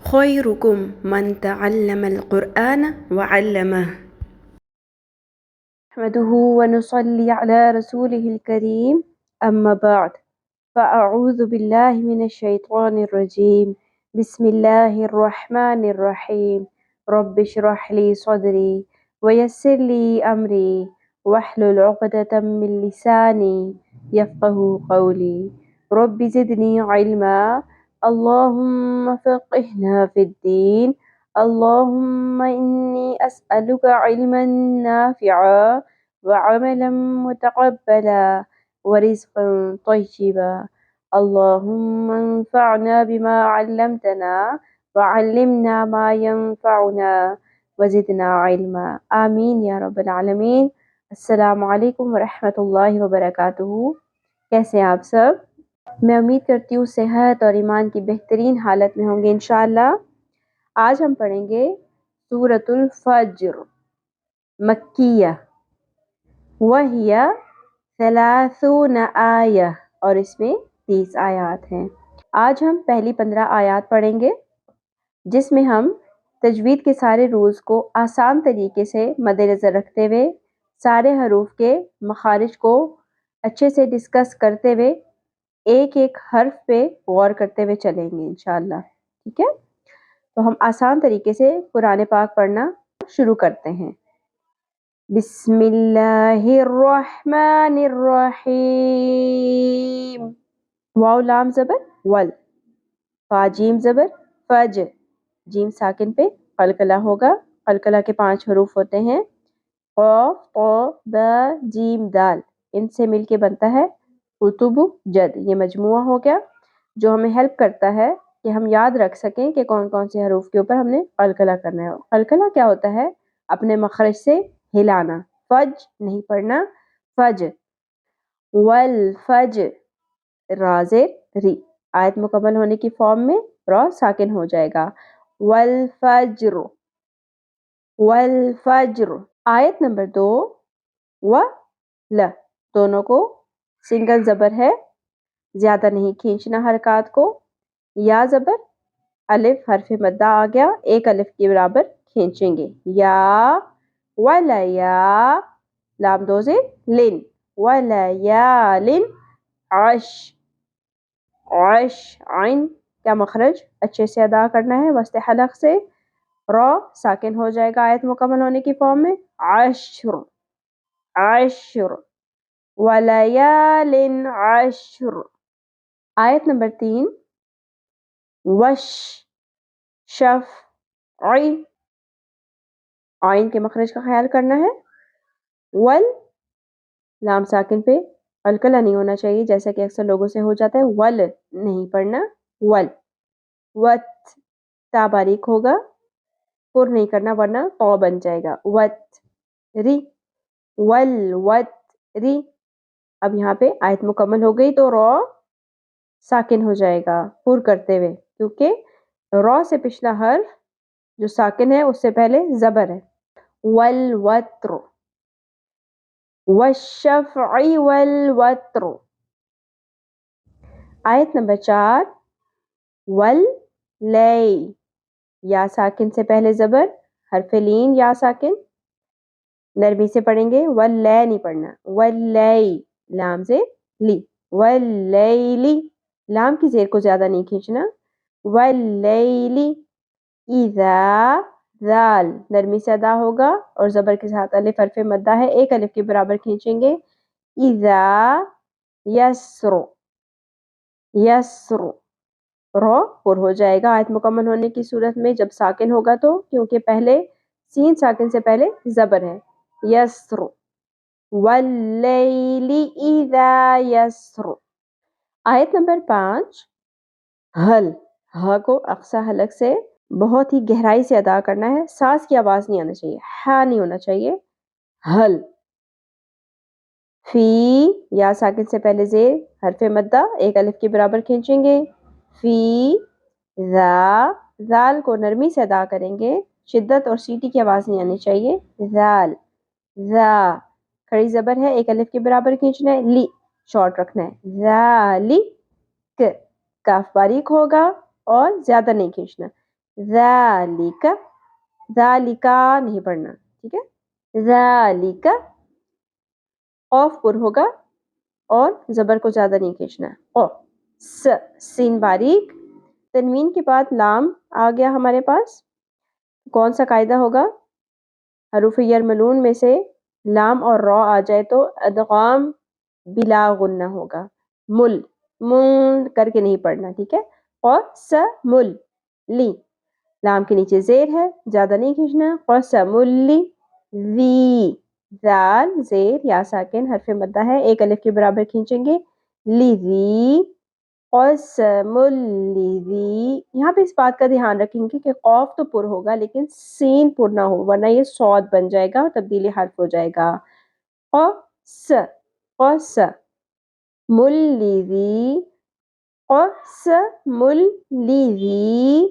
خيركم من تعلم القرآن وعلمه. نحمده ونصلي على رسوله الكريم، أما بعد، فأعوذ بالله من الشيطان الرجيم. بسم الله الرحمن الرحيم. رب اشرح لي صدري ويسر لي أمري واحلل عقدة من لساني يفقه قولي. رب زدني علما. اللهم فقهنا في الدين. اللهم إني أسألك علما نافعا وعملا متقبلا ورزقا طيبا. اللهم انفعنا بما علمتنا وعلمنا ما ينفعنا وزدنا علما. آمین یا رب العالمین. السلام علیکم ورحمۃ اللہ وبرکاتہ. کیسے ہیں آپ سب؟ میں امید کرتی ہوں صحت اور ایمان کی بہترین حالت میں ہوں گے انشاءاللہ. آج ہم پڑھیں گے سورۃ الفجر مکیہ وہی 30 آیہ، اور اس میں 30 آیات ہیں. آج ہم پہلی 15 آیات پڑھیں گے جس میں ہم تجوید کے سارے رولز کو آسان طریقے سے مد نظر رکھتے ہوئے سارے حروف کے مخارج کو اچھے سے ڈسکس کرتے ہوئے ایک ایک حرف پہ غور کرتے ہوئے چلیں گے انشاءاللہ. ٹھیک ہے، تو ہم آسان طریقے سے قرآن پاک پڑھنا شروع کرتے ہیں. بسم اللہ الرحمن الرحیم. واو لام زبر ول، فا جیم زبر فج، جیم ساکن پہ قلقلہ ہوگا. قلقلہ کے 5 حروف ہوتے ہیں، قاف طا با جیم دال. ان سے مل کے بنتا ہے قطب جد. یہ مجموعہ ہو گیا جو ہمیں ہیلپ کرتا ہے کہ ہم یاد رکھ سکیں کہ کون کون سے حروف کے اوپر ہم نے قلقلہ کرنا ہے. قلقلہ کیا ہوتا ہے؟ اپنے مخرج سے ہلانا. فج نہیں پڑھنا، فج. والفجر، را زیر ری. آیت مکمل ہونے کی فارم میں را ساکن ہو جائے گا. والفجر، والفجر. آیت نمبر 2 و ل، دونوں کو سنگل زبر ہے، زیادہ نہیں کھینچنا حرکات کو. یا زبر الف حرف مدہ آ گیا، ایک الف کے برابر کھینچیں گے. یا ولیا، لام 2 زیر لن، ولیالن عش. عش عین کا مخرج اچھے سے ادا کرنا ہے وسط حلق سے. را ساکن ہو جائے گا آیت مکمل ہونے کی فارم میں. عشر، عشر، ولیالن عشر. آیت نمبر 3 وش، شف عین، عین کے مخرج کا خیال کرنا ہے. ول، لام ساکن پہ قلقلہ نہیں ہونا چاہیے جیسا کہ اکثر لوگوں سے ہو جاتا ہے. ول نہیں پڑھنا، ول. وت، تا باریک ہوگا، پر نہیں کرنا ورنہ تو بن جائے گا. وت ری، ول وت ری. اب یہاں پہ آیت مکمل ہو گئی تو را ساکن ہو جائے گا پر کرتے ہوئے، کیونکہ را سے پچھلا حرف جو ساکن ہے اس سے پہلے زبر ہے. والوتر، والشفع والوتر. آیت نمبر 4 واللی، یا ساکن سے پہلے زبر، حرف لین یا ساکن. نرمی سے پڑھیں گے، واللی نہیں پڑھنا. واللی، لام زیر لی. واللیلی، لام کی زیر کو زیادہ نہیں کھینچنا. واللیلی اذا، ذال نرمی سے ادا ہوگا اور زبر کے ساتھ الف حرف مدہ ہے، ایک الف کے برابر کھینچیں گے. اذا یسر، یسر. را پر ہو جائے گا آیت مکمل ہونے کی صورت میں جب ساکن ہوگا تو، کیونکہ پہلے سین ساکن سے پہلے زبر ہے. یسر، واللیل اذا یسر. آیت نمبر 5 حل، ہا کو اقصی حلق سے بہت ہی گہرائی سے ادا کرنا ہے. سانس کی آواز نہیں آنا چاہیے، ہا نہیں ہونا چاہیے. حل. فی، یا ساکن سے پہلے زیر حرف مدہ، ایک الف کے برابر کھینچیں گے. فی ذا، ذال کو نرمی سے ادا کریں گے، شدت اور سیٹی کی آواز نہیں آنی چاہیے. ذال، ذا کھڑی زبر ہے، ایک الف کے برابر کھینچنا ہے. لی شارٹ رکھنا ہے. ذالک، کاف باریک ہوگا اور زیادہ نہیں کھینچنا. ذالک، ذالکا نہیں پڑھنا، ٹھیک ہے. ذالک قاف پر ہوگا اور زبر کو زیادہ نہیں کھینچنا ہے. او سین باریک. تنوین کے بعد لام آ گیا ہمارے پاس. کون سا قاعدہ ہوگا؟ حروف یرملون میں سے لام اور را آ جائے تو ادغام بلا غنہ ہوگا. مل کر کے نہیں پڑھنا، ٹھیک ہے. اور مل لی، لام کے نیچے زیر ہے، زیادہ نہیں کھینچنا. قسم لی، ذی، ذال زیر یا ساکن حرف مدہ ہے، ایک الف کے برابر کھینچیں گے. لذی، قسم لذی. یہاں پہ اس بات کا دھیان رکھیں گے کہ قاف تو پر ہوگا لیکن سین پر نہ ہو، ورنہ یہ صاد بن جائے گا اور تبدیلی حرف ہو جائے گا. قسم لذی، قسم لذی،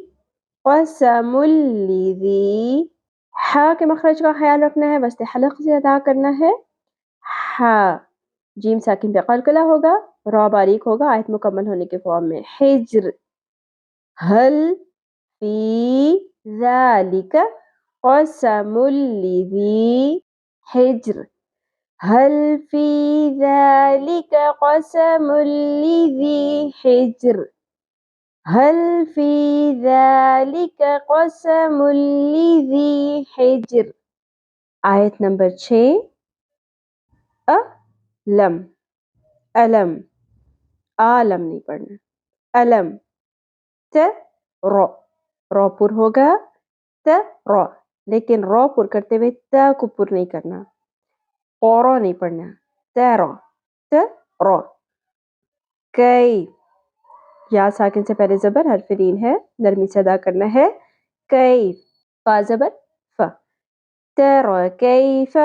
قسم لذی. ہا کے مخرج کا خیال رکھنا ہے، وسط حلق سے ادا کرنا ہے. ہا، جیم ساکن پہ قلقلہ ہوگا، را باریک ہوگا آیت مکمل ہونے کے فارم میں. حجر، حل فی ذالک قسم لذی حجر، حل فی ذالک قسم لذی حجر، حل فی ذالک قسم لذی حجر. آیت نمبر 6. علم، علم، عالم نہیں پڑھنا. علم، را پر ہوگا، را، لیکن را پر کرتے ہوئے تا کو پر نہیں کرنا. قورا نہیں پڑھنا، ترا. کئی، یا ساکن سے پہلے زبر حرف رین ہے، نرمی سے ادا کرنا ہے. کئی، فا زبر ف. ترا کیف،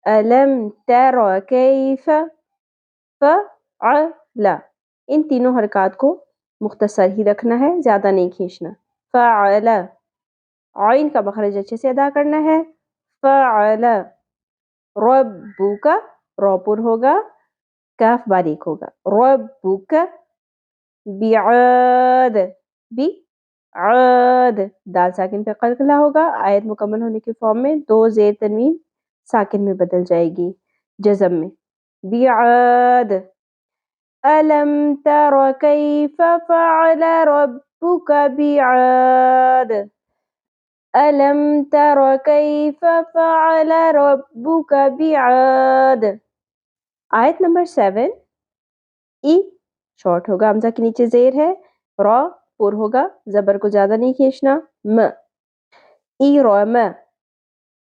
علم ترا کیف، فعل. ان تینوں حرکات کو مختصر ہی رکھنا ہے، زیادہ نہیں کھینچنا. فعل، عین کا مخرج اچھے سے ادا کرنا ہے. فعل. ربک، را پر ہوگا، کاف باریک ہوگا. ربک بعاد، بعاد، دال ساکن پہ قلقلہ ہوگا. آیت مکمل ہونے کے فارم میں دو زیر تنوین ساکن میں بدل جائے گی، جزم میں. بعاد. ألم تر كيف فعل ربك بعاد، ألم تر كيف فعل ربك بعاد. آیت نمبر 7. ای شارٹ ہوگا، حمزہ کے نیچے زیر ہے، را پر ہوگا، زبر کو زیادہ نہیں کھینچنا. م، ایرم.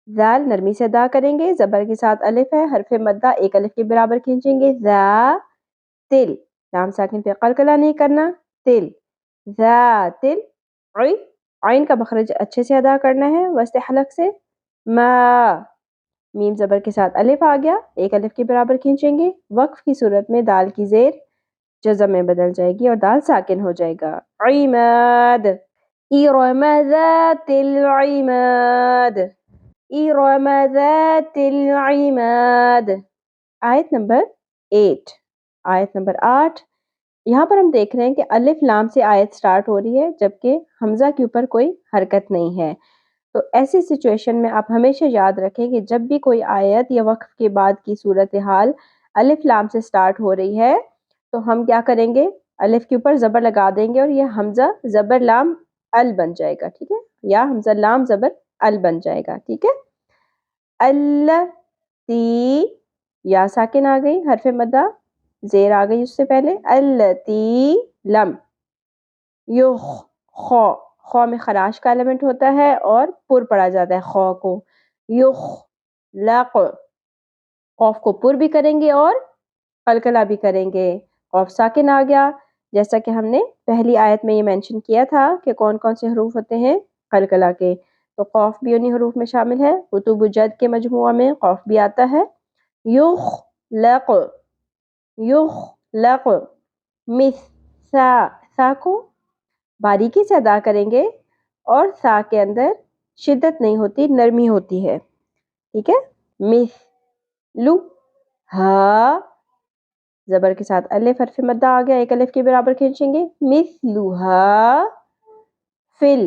ذال نرمی سے ادا کریں گے، زبر کے ساتھ الف ہے، حرف مدہ ایک الف کے برابر کھینچیں گے. ذا تل، لام ساکن پہ قلقلہ نہیں کرنا. تل، ذات عین کا مخرج اچھے سے ادا کرنا ہے وسط حلق سے. ما، میم زبر کے ساتھ الف آ گیا، ایک الف کے برابر کھینچیں گے. وقف کی صورت میں دال کی زیر جزم میں بدل جائے گی اور دال ساکن ہو جائے گا. عماد، ارم ذات العماد، ارم ذات العماد. آیت نمبر 8. آیت نمبر 8. یہاں پر ہم دیکھ رہے ہیں کہ الف لام سے آیت سٹارٹ ہو رہی ہے جبکہ حمزہ کے اوپر کوئی حرکت نہیں ہے. تو ایسی سچویشن میں آپ ہمیشہ یاد رکھیں کہ جب بھی کوئی آیت یا وقف کے بعد کی صورتحال الف لام سے سٹارٹ ہو رہی ہے تو ہم کیا کریں گے؟ الف کے اوپر زبر لگا دیں گے اور یہ حمزہ زبر لام ال بن جائے گا، ٹھیک ہے، یا حمزہ لام زبر ال بن جائے گا، ٹھیک ہے. التی، یا ساکن آ گئی، حرف مدہ زیر آ گئی اس سے پہلے. التی لم. یخ، خو، خو میں خراش کا ایلیمنٹ ہوتا ہے اور پر پڑا جاتا ہے خو کو. یخ لق، قوف کو پر بھی کریں گے اور قلقلہ بھی کریں گے. قوف ساکن آ گیا، جیسا کہ ہم نے پہلی آیت میں یہ مینشن کیا تھا کہ کون کون سے حروف ہوتے ہیں قلقلہ کے. تو قوف بھی انہی حروف میں شامل ہے. کتب جد کے مجموعہ میں قوف بھی آتا ہے. یخ لق، یخ لق. سا، سا کو باریکی سے ادا کریں گے اور سا کے اندر شدت نہیں ہوتی، نرمی ہوتی ہے، ٹھیک ہے. مثلو، ہا زبر کے ساتھ الف حرف مدہ آ گیا، ایک الف کے برابر کھینچیں گے. مثلوہا، فل،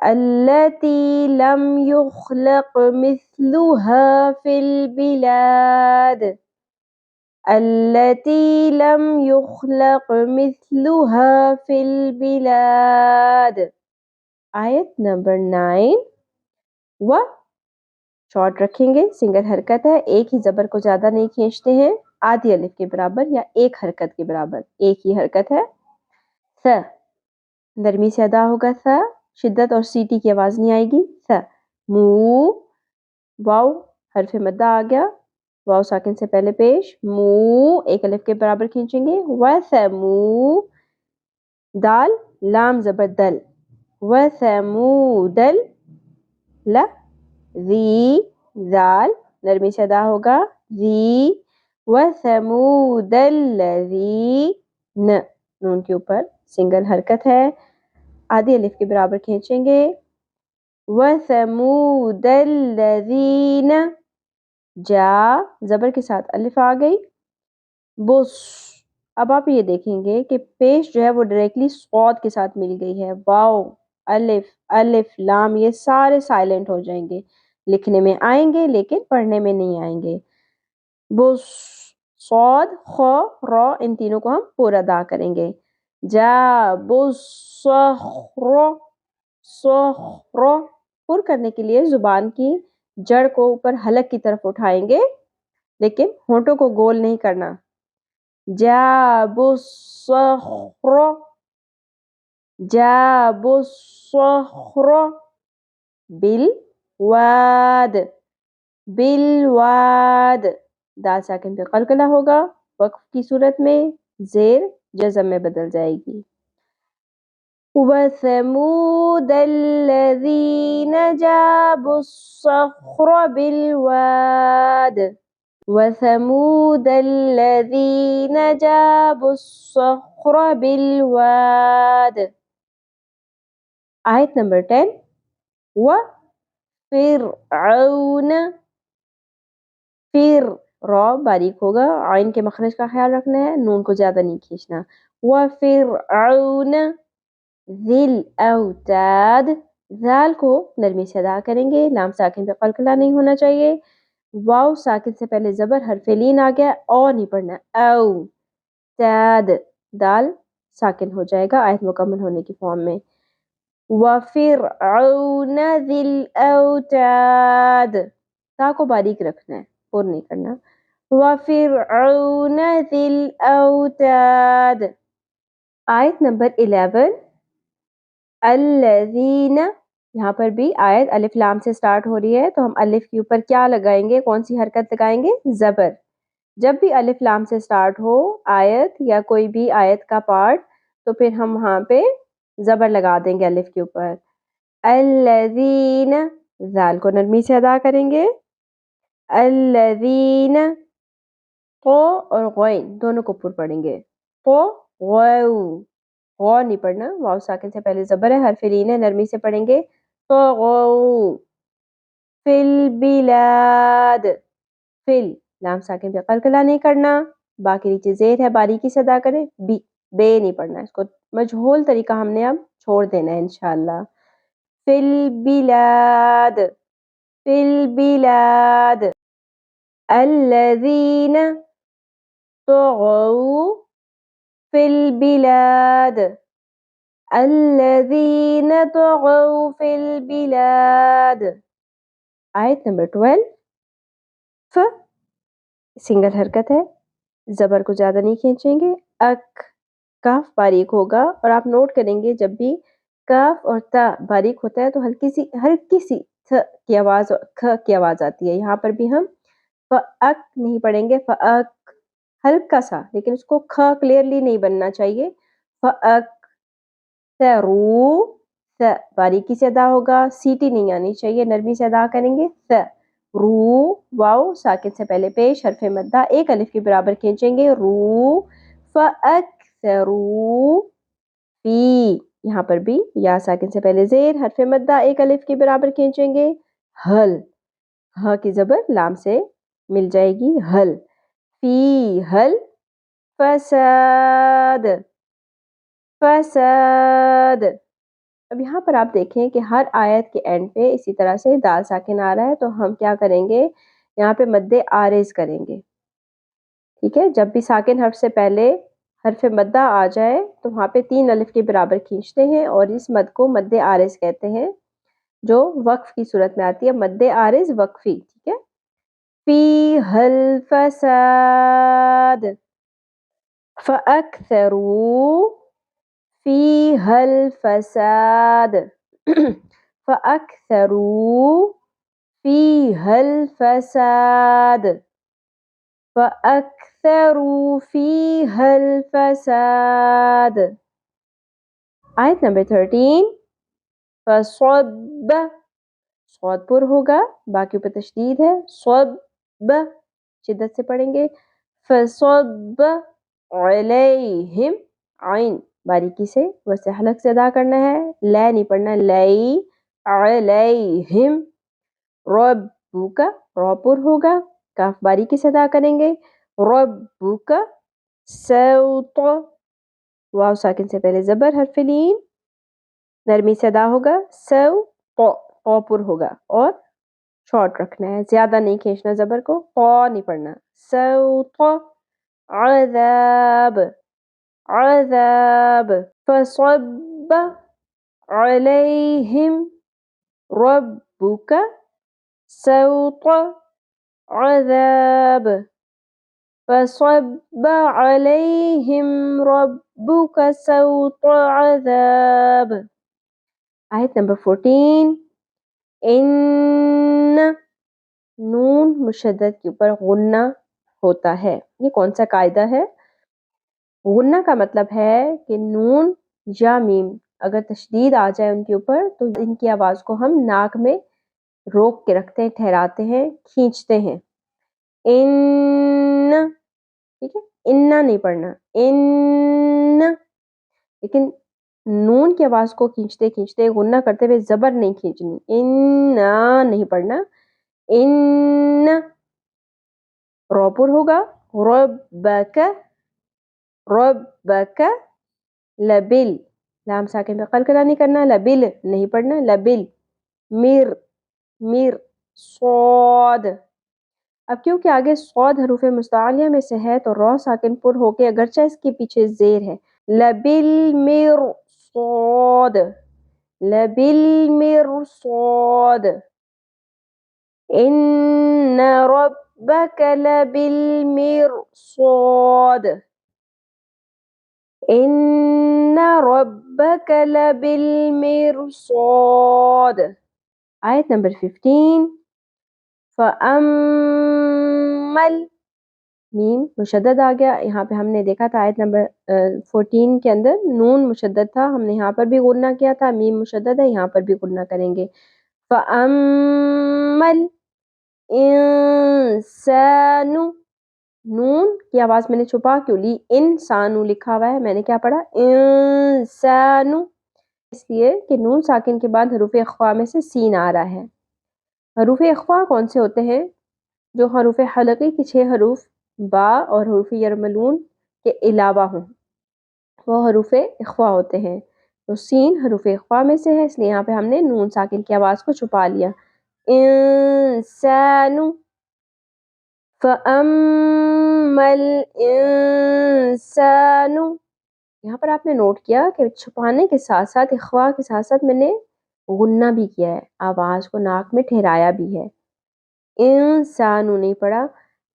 التي لم يخلق مثلها في البلاد، التي لم يخلق مثلها في البلاد. آیت نمبر 9 و شارٹ رکھیں گے، سنگل حرکت ہے، ایک ہی زبر کو زیادہ نہیں کھینچتے ہیں، آدھی الف کے برابر یا ایک حرکت کے برابر، ایک ہی حرکت ہے۔ ث نرمی سے ادا ہوگا، ث شدت اور سیٹی کی آواز نہیں آئے گی۔ ث مو، واو حرف مدہ آ گیا، واو ساکن سے پہلے پیش، مو ایک الف کے برابر کھینچیں گے، وثمو دال لام زبر دل، وثمودل ل ذی ذال نرمی سے ادا ہوگا، ذی وثمود الذین نون کے اوپر سنگل حرکت ہے، آدھی الف کے برابر کھینچیں گے، وثمود الذین جا زبر کے ساتھ الف آ گئی، بس اب آپ یہ دیکھیں گے کہ پیش جو ہے وہ ڈائریکٹلی صاد کے ساتھ مل گئی ہے، واو الف الف لام یہ سارے سائلنٹ ہو جائیں گے، لکھنے میں آئیں گے لیکن پڑھنے میں نہیں آئیں گے۔ بس صاد خ را ان تینوں کو ہم پورا ادا کریں گے، جا بس صخر صخر پر کرنے کے لیے زبان کی جڑ کو اوپر حلق کی طرف اٹھائیں گے لیکن ہونٹوں کو گول نہیں کرنا، جاب الصخر جاب الصخر بالواد بالواد دال ساکن پہ قلقلہ ہوگا، وقف کی صورت میں زیر جزم میں بدل جائے گی۔ وَثَمُودَ الَّذِينَ جَابُوا الصَّخْرَ بِالْوَادِ وَثَمُودَ الَّذِينَ جَابُوا الصَّخْرَ بِالْوَادِ۔ آیت نمبر 10 وَفِرْعَوْنَ فر را باریک ہوگا، عین کے مخرج کا خیال رکھنا ہے، نون کو زیادہ نہیں کھینچنا، وَفِرْعَوْنَ ذِی الْأَوْتَادِ ذال کو نرمی سے ادا کریں گے، لام ساکن پہ قلقلہ نہیں ہونا چاہیے، واو ساکن سے پہلے زبر حرف لین آ گیا، او نہیں پڑھنا، او تاد دال ساکن ہو جائے گا آیت مکمل ہونے کی فارم میں، وَفِرْعَوْنَ ذِی الْأَوْتَادِ تا کو باریک رکھنا ہے، پور نہیں کرنا، وَفِرْعَوْنَ ذِی الْأَوْتَادِ۔ آیت نمبر 11 الذین، یہاں پر بھی آیت الف لام سے سٹارٹ ہو رہی ہے تو ہم الف کے اوپر کیا لگائیں گے، کون سی حرکت لگائیں گے، زبر۔ جب بھی الف لام سے سٹارٹ ہو آیت یا کوئی بھی آیت کا پارٹ تو پھر ہم وہاں پہ زبر لگا دیں گے الف کے اوپر، الذین ذال کو نرمی سے ادا کریں گے، الذین قو اور غین دونوں کو پر پڑھیں گے، قو غو غو نہیں پڑھنا، واو ساکن سے پہلے زبر ہے، حرف لین ہے، نرمی سے پڑھیں گے، طغوا فی البلاد، فل لام ساکن پہ قلقلہ نہیں کرنا، باقی نیچے زیر ہے باریکی سے ادا کریں، بی بے نہیں پڑھنا، اس کو مجہول طریقہ ہم نے اب چھوڑ دینا ہے انشاءاللہ، فی البلاد فی البلاد الذین طغوا فی البلاد الذین طغوا فی البلاد۔ آیت نمبر 12 ف سنگل حرکت ہے، زبر کو زیادہ نہیں کھینچیں گے، اک کاف باریک ہوگا، اور آپ نوٹ کریں گے جب بھی کاف اور تا باریک ہوتا ہے تو ہلکی سی تھ کی آواز کھ کی آواز آتی ہے، یہاں پر بھی ہم فَأَک نہیں پڑھیں گے، فَأَک ہلکا سا، لیکن اس کو کھ کلیئرلی نہیں بننا چاہیے، فَأَک رو ث باریکی سے ادا ہوگا، سیٹی نہیں آنی چاہیے، نرمی سے ادا کریں گے، ث رو واو ساکن سے پہلے پیش حرف مدہ ایک الف کے برابر کھینچیں گے، رو فَأَكْثَرُوا فی یہاں پر بھی یا ساکن سے پہلے زیر حرف مدہ ایک الف کے برابر کھینچیں گے، حل ہا کی زبر لام سے مل جائے گی، حل فیہل فساد، فساد۔ اب یہاں پر آپ دیکھیں کہ ہر آیت کے اینڈ پہ اسی طرح سے دال ساکن آ رہا ہے، تو ہم کیا کریں گے، یہاں پہ مد عارض کریں گے، ٹھیک ہے۔ جب بھی ساکن حرف سے پہلے حرف مدہ آ جائے تو وہاں پہ 3 الف کے برابر کھینچتے ہیں، اور اس مد کو مد عارض کہتے ہیں، جو وقف کی صورت میں آتی ہے، مد عارض وقفی، ٹھیک ہے۔ فیہ الفساد فأکثروا فیہ الفساد فأکثروا فیہ الفساد فأکثروا فیہ الفساد۔ آیت نمبر 13، فصب، صاد پر ہوگا، باقی پر تشدید ہے، صب، شدت سے پڑھیں گے، فصب علیہم، عین باریکی سے ویسے حلق سے ادا کرنا ہے، لے نہیں پڑھنا، لئی، علیہم، ربک، را پر ہوگا، کاف باریکی سے ادا کریں گے، ربک، سوط، واو ساکن سے پہلے زبر حرف لین، نرمی سے ادا ہوگا، سو، قا پر ہوگا، اور شارٹ رکھنا ہے، زیادہ نہیں کھینچنا زبر کو، قا نہیں پڑھنا، سوط عذاب، عذاب، فصب علیہم ربک سوط عذاب، فصب علیہم ربک سوط عذاب۔ آیت نمبر 14، ان، نون مشدد کے اوپر غنہ ہوتا ہے۔ یہ کون سا قاعدہ ہے؟ غنہ کا مطلب ہے کہ نون یا میم اگر تشدید آ جائے ان کے اوپر تو ان کی آواز کو ہم ناک میں روک کے رکھتے ہیں، ٹھہراتے ہیں، کھینچتے ہیں۔ ان، ٹھیک ہے، اننا نہیں پڑھنا، ان، لیکن نون کی آواز کو کھینچتے کھینچتے غنہ کرتے ہوئے زبر نہیں کھینچنی، اننا نہیں پڑھنا، ان، را پر ہوگا، ربک، ربک، لبل، لام ساکن پہ قلقلہ نہیں کرنا، لبل نہیں پڑھنا، لبل، میر، میر، صاد۔ اب کیونکہ آگے صاد حروف مستعلیہ میں سے ہے تو را ساکن پر ہو کے اگرچہ اس کے پیچھے زیر ہے، لبل میر صاد، لبل میر صاد، ان ربک لبل میر صاد، ان ربک لبالمرصاد۔ آیت نمبر 15، فَأَمَّل، میم مشدد آ گیا، یہاں پہ ہم نے دیکھا تھا آیت نمبر 14 کے اندر نون مشدد تھا، ہم نے یہاں پر بھی غنہ کیا تھا، میم مشدد ہے، یہاں پر بھی غنہ کریں گے۔ فَأَمَّل انسان، نون کی آواز میں نے چھپا کیوں لی، انسانو لکھا ہوا ہے، میں نے کیا پڑھا، انسانو، اس لیے کہ نون ساکن کے بعد حروف اخفاء میں سے سین آ رہا ہے۔ حروف اخفاء کون سے ہوتے ہیں؟ جو حروف حلقی کی 6 حروف با اور حروف یرملون کے علاوہ ہوں، وہ حروف اخفاء ہوتے ہیں، تو سین حروف اخفاء میں سے ہے، اس لیے یہاں پہ ہم نے نون ساکن کی آواز کو چھپا لیا، انسانو، فَأَمَّا الْإِنسَانُ، یہاں پر آپ نے نوٹ کیا کہ چھپانے کے ساتھ ساتھ اخفاء کے ساتھ ساتھ میں نے غنہ بھی کیا ہے، آواز کو ناک میں ٹھہرایا بھی ہے، انسانو نہیں پڑا،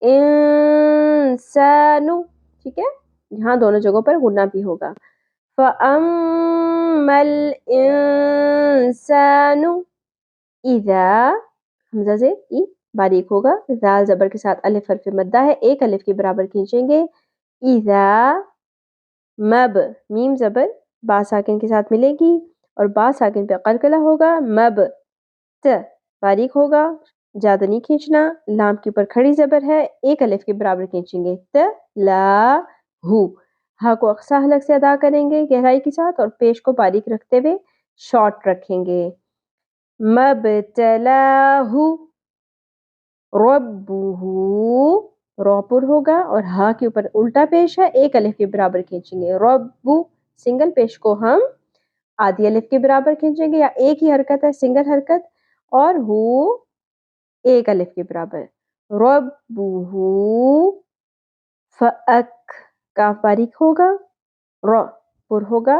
انسانو، ٹھیک ہے، یہاں دونوں جگہوں پر غنہ بھی ہوگا۔ فَأَمَّا الْإِنسَانُ اِذَا، حمزہ سے ای باریک ہوگا، زال زبر کے ساتھ الف حرف مدہ ہے، ایک الف کے برابر کھینچیں گے، اذا، مب، میم زبر با ساکن کے ساتھ ملے گی اور با ساکن پہ قلقلہ ہوگا، مب، ت باریک ہوگا، زیادہ نہیں کھینچنا، لام کے اوپر کھڑی زبر ہے، ایک الف کے برابر کھینچیں گے، ت، لا، ہو، ہا کو اقصی حلق سے ادا کریں گے گہرائی کے ساتھ اور پیش کو باریک رکھتے ہوئے شارٹ رکھیں گے، مبتلاہ ربہ رو پر ہوگا اور ہا کے اوپر الٹا پیش ہے، ایک الف کے برابر کھینچیں گے. ربو سنگل پیش کو ہم آدھی الف کے برابر کھینچیں گے، یا ایک ہی حرکت ہے سنگل حرکت، اور ہو ایک الف کے برابر. ربو فأک کاف باریک ہوگا، رو پر ہوگا،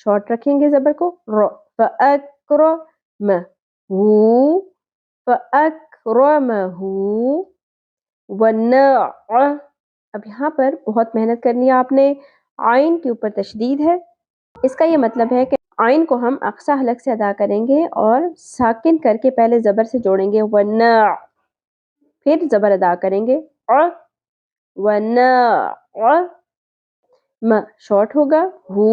شارٹ رکھیں گے زبر کو، رو فأکرم ہو فأکرمہ والناع. اب یہاں پر بہت محنت کرنی ہے آپ نے، عین کے اوپر تشدید ہے. اس کا یہ مطلب ہے کہ عین کو ہم اقصی حلق سے ادا کریں گے اور ساکن کر کے پہلے زبر سے جوڑیں گے، والناع، پھر زبر ادا کریں گے، والناع. م شارٹ ہوگا، ہو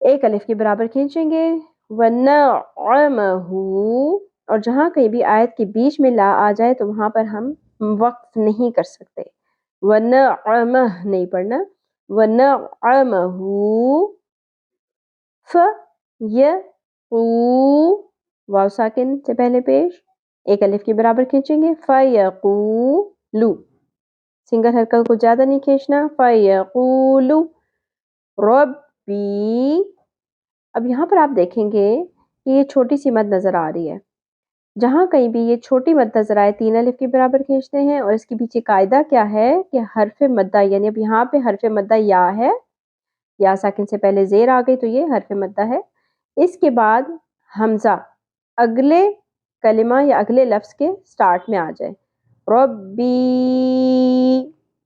ایک الف کے برابر کھینچیں گے، ونعمہ، اور جہاں کہیں بھی آیت کے بیچ میں لا آ جائے تو وہاں پر ہم وقف نہیں کر سکتے، ونعمہ نہیں پڑھنا، ونعمہ. فیقو واو ساکن سے پہلے پیش، ایک الف کے برابر کھینچیں گے، فیقولو سنگل حرکت کو زیادہ نہیں کھینچنا، فیقولو ربی. اب یہاں پر آپ دیکھیں گے کہ یہ چھوٹی سی مد نظر آ رہی ہے، جہاں کہیں بھی یہ چھوٹی مد نظر آئے تین الف کے برابر کھینچتے ہیں. اور اس کے پیچھے قاعدہ کیا ہے کہ حرف مدہ، یعنی اب یہاں پہ حرف مدہ یا ہے، یا ساکن سے پہلے زیر آ گئی تو یہ حرف مدہ ہے. اس کے بعد حمزہ اگلے کلمہ یا اگلے لفظ کے سٹارٹ میں آ جائے، ربی،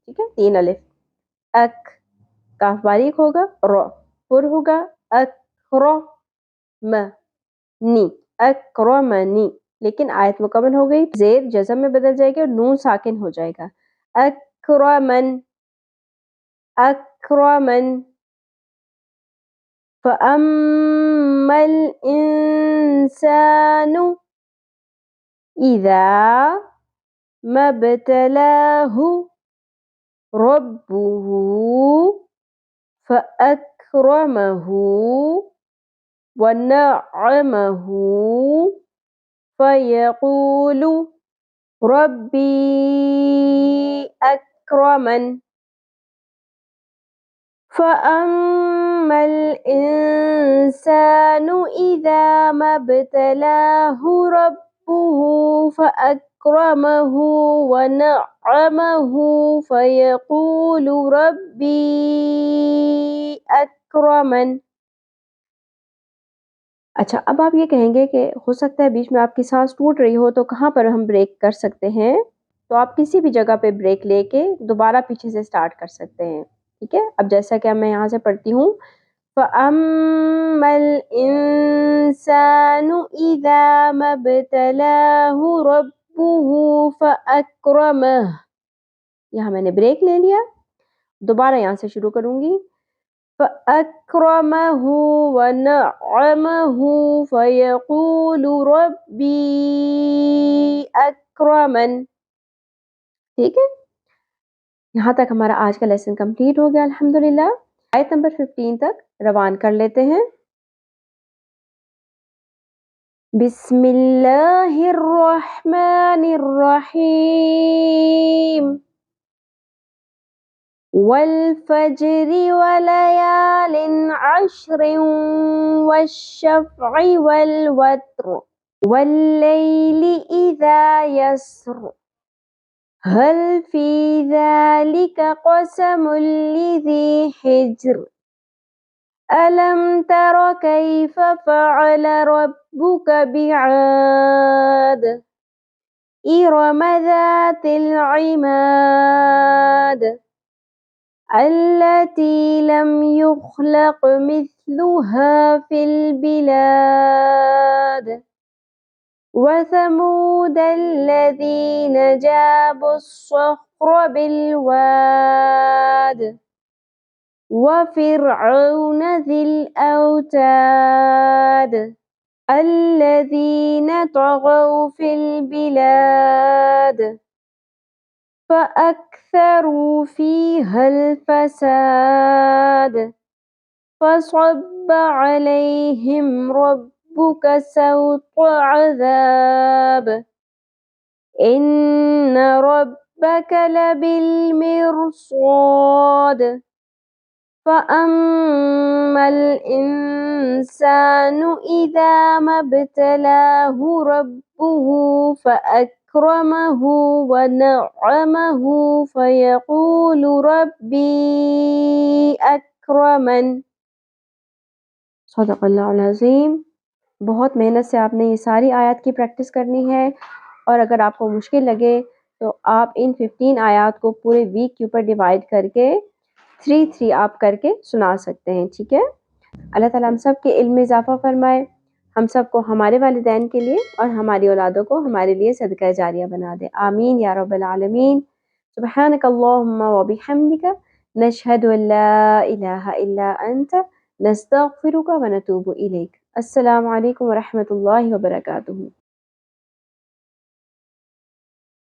ٹھیک ہے، تین الف. اک کاف باریک ہوگا، رو پر ہوگا، اکرم نی، اکرمنی. لیکن آیت مکمل ہو گئی، زیر جزم میں بدل جائے گی اور نون ساکن ہو جائے گا، اکرمن، اکرمن. فَأَمَّا الْإِنسَانُ إِذَا مَا ابْتَلَاهُ رَبُّهُ فَأَكْرَمَهُ وَنَعَّمَهُ فَيَقُولُ رَبِّي أَكْرَمَنِ. فَأَمَّا الْإِنسَانُ إِذَا مَا ابْتَلَاهُ رَبُّهُ فَأَكْرَمَهُ وَنَعَّمَهُ فَيَقُولُ رَبِّي أَكْرَمَنِ. اچھا، اب آپ یہ کہیں گے کہ ہو سکتا ہے بیچ میں آپ کی سانس ٹوٹ رہی ہو، تو کہاں پر ہم بریک کر سکتے ہیں؟ تو آپ کسی بھی جگہ پہ بریک لے کے دوبارہ پیچھے سے سٹارٹ کر سکتے ہیں، ٹھیک ہے. اب جیسا کہ میں یہاں سے پڑھتی ہوں، فَأَمَّا الْإِنسَانُ إِذَا مَا ابْتَلَاهُ رَبُّهُ فَأَكْرَمَهُ، یہاں میں نے بریک لے لیا، دوبارہ یہاں سے شروع کروں گی، فَأَكْرَمَهُ وَنَعَّمَهُ فَيَقُولُ رَبِّي أَكْرَمَنِ. ٹھیک ہے، یہاں تک ہمارا آج کا لیسن کمپلیٹ ہو گیا الحمدللہ. آیت نمبر 15 تک روان کر لیتے ہیں. بسم اللہ الرحمن الرحیم. والفجر وليال عشر والشفع والوتر والليل إذا يسر هل في ذلك قسم لذي حجر ألم تر كيف فعل ربك بعاد إرم ذات العماد التي لم يخلق مثلها في البلاد وثمود الذين جابوا الصخر بالواد وفرعون ذي الأوتاد الذين طغوا في البلاد فأكثروا فيها الفساد فصب عليهم ربك سوط عذاب إن ربك بالمرصاد فأما الإنسان إذا ما ابتلاه ربه فأكرمه ونعمه فيقول ربي أكرمن. صدق اللہ العظیم. بہت محنت سے آپ نے یہ ساری آیات کی پریکٹس کرنی ہے، اور اگر آپ کو مشکل لگے تو آپ ان 15 آیات کو پورے ویک کے اوپر ڈیوائڈ کر کے 3 آپ کر کے سنا سکتے ہیں. ٹھیک ہے. اللہ تعالیٰ ہم سب کے علم میں اضافہ فرمائے، ہم سب کو ہمارے والدین کے لیے اور ہماری اولادوں کو ہمارے لیے صدقہ جاریہ بنا دے. آمین یا رب العالمین. سبحانک اللہم و بحمدک نشہد ان لا الہ الا انت نستغفرک و نتوب الیک. السلام علیکم ورحمۃ اللہ وبرکاتہ.